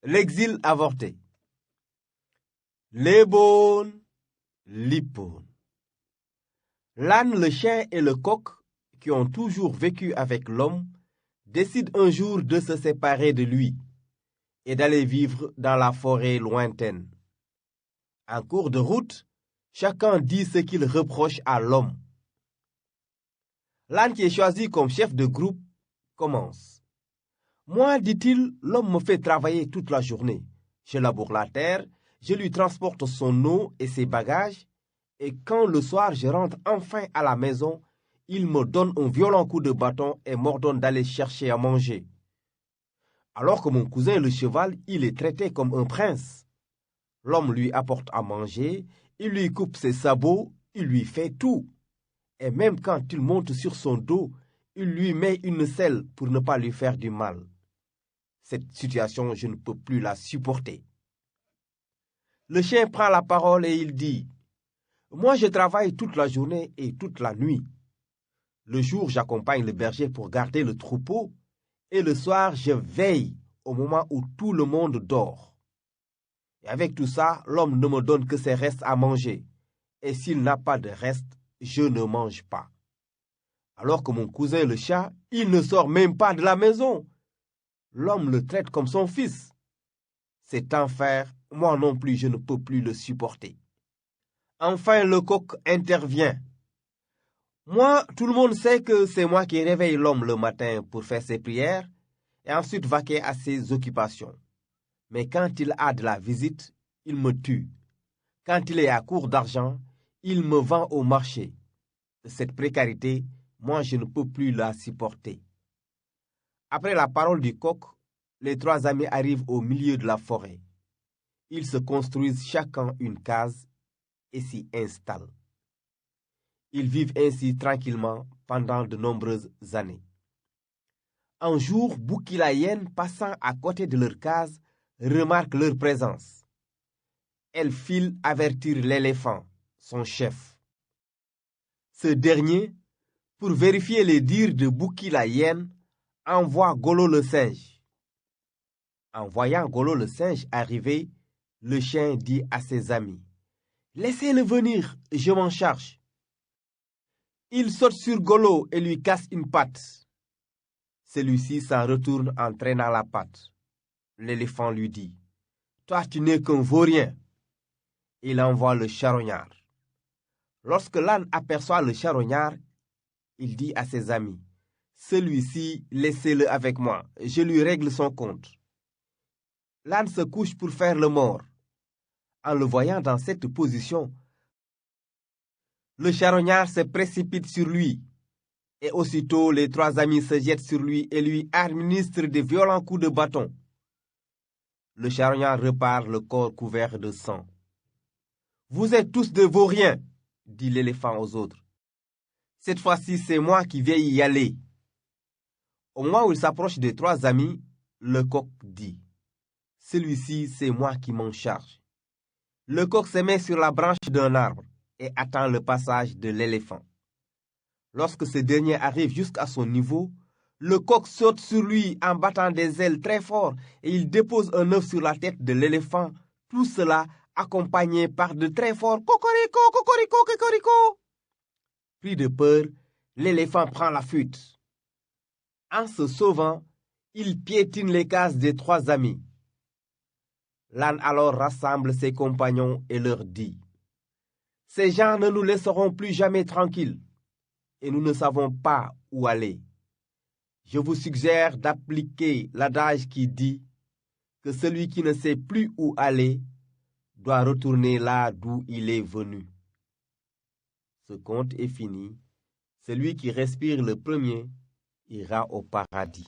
L'exil avorté. Lébon, lipon. L'âne, le chien et le coq, qui ont toujours vécu avec l'homme, décident un jour de se séparer de lui et d'aller vivre dans la forêt lointaine. En cours de route, chacun dit ce qu'il reproche à l'homme. L'âne qui est choisi comme chef de groupe commence. Moi, dit-il, l'homme me fait travailler toute la journée. Je laboure la terre, je lui transporte son eau et ses bagages, et quand le soir je rentre enfin à la maison, il me donne un violent coup de bâton et m'ordonne d'aller chercher à manger. Alors que mon cousin le cheval, il est traité comme un prince. L'homme lui apporte à manger, il lui coupe ses sabots, il lui fait tout. Et même quand il monte sur son dos, il lui met une selle pour ne pas lui faire du mal. Cette situation, je ne peux plus la supporter. Le chien prend la parole et il dit, « Moi, je travaille toute la journée et toute la nuit. Le jour, j'accompagne le berger pour garder le troupeau, et le soir, je veille au moment où tout le monde dort. Et avec tout ça, l'homme ne me donne que ses restes à manger, et s'il n'a pas de reste, je ne mange pas. Alors que mon cousin le chat, il ne sort même pas de la maison. L'homme le traite comme son fils. Cet enfer, moi non plus, je ne peux plus le supporter. » Enfin, le coq intervient. Moi, tout le monde sait que c'est moi qui réveille l'homme le matin pour faire ses prières et ensuite vaquer à ses occupations. Mais quand il a de la visite, il me tue. Quand il est à court d'argent, il me vend au marché. Cette précarité, moi, je ne peux plus la supporter. Après la parole du coq, les trois amis arrivent au milieu de la forêt. Ils se construisent chacun une case et s'y installent. Ils vivent ainsi tranquillement pendant de nombreuses années. Un jour, Bouki la hyène, passant à côté de leur case, remarque leur présence. Elle file avertir l'éléphant, son chef. Ce dernier, pour vérifier les dires de Bouki la hyène, envoie Golo le singe. En voyant Golo le singe arriver, le chien dit à ses amis, « Laissez-le venir, je m'en charge. » Il saute sur Golo et lui casse une patte. Celui-ci s'en retourne en traînant la patte. L'éléphant lui dit, « Toi, tu n'es qu'un vaurien. » Il envoie le charognard. Lorsque l'âne aperçoit le charognard, il dit à ses amis, « Celui-ci, laissez-le avec moi, je lui règle son compte. » L'âne se couche pour faire le mort. En le voyant dans cette position, le charognard se précipite sur lui. Et aussitôt, les trois amis se jettent sur lui et lui administrent de violents coups de bâton. Le charognard repart le corps couvert de sang. « Vous êtes tous de vauriens, » dit l'éléphant aux autres. « Cette fois-ci, c'est moi qui vais y aller. » Au moment où il s'approche des trois amis, le coq dit, « Celui-ci, c'est moi qui m'en charge. » Le coq se met sur la branche d'un arbre et attend le passage de l'éléphant. Lorsque ce dernier arrive jusqu'à son niveau, le coq saute sur lui en battant des ailes très fort et il dépose un œuf sur la tête de l'éléphant, tout cela accompagné par de très forts cocorico, cocorico, cocorico. Pris de peur, l'éléphant prend la fuite. En se sauvant, il piétine les cases des trois amis. L'âne alors rassemble ses compagnons et leur dit, « Ces gens ne nous laisseront plus jamais tranquilles, et nous ne savons pas où aller. Je vous suggère d'appliquer l'adage qui dit que celui qui ne sait plus où aller doit retourner là d'où il est venu. » Ce conte est fini. Celui qui respire le premier ira au paradis.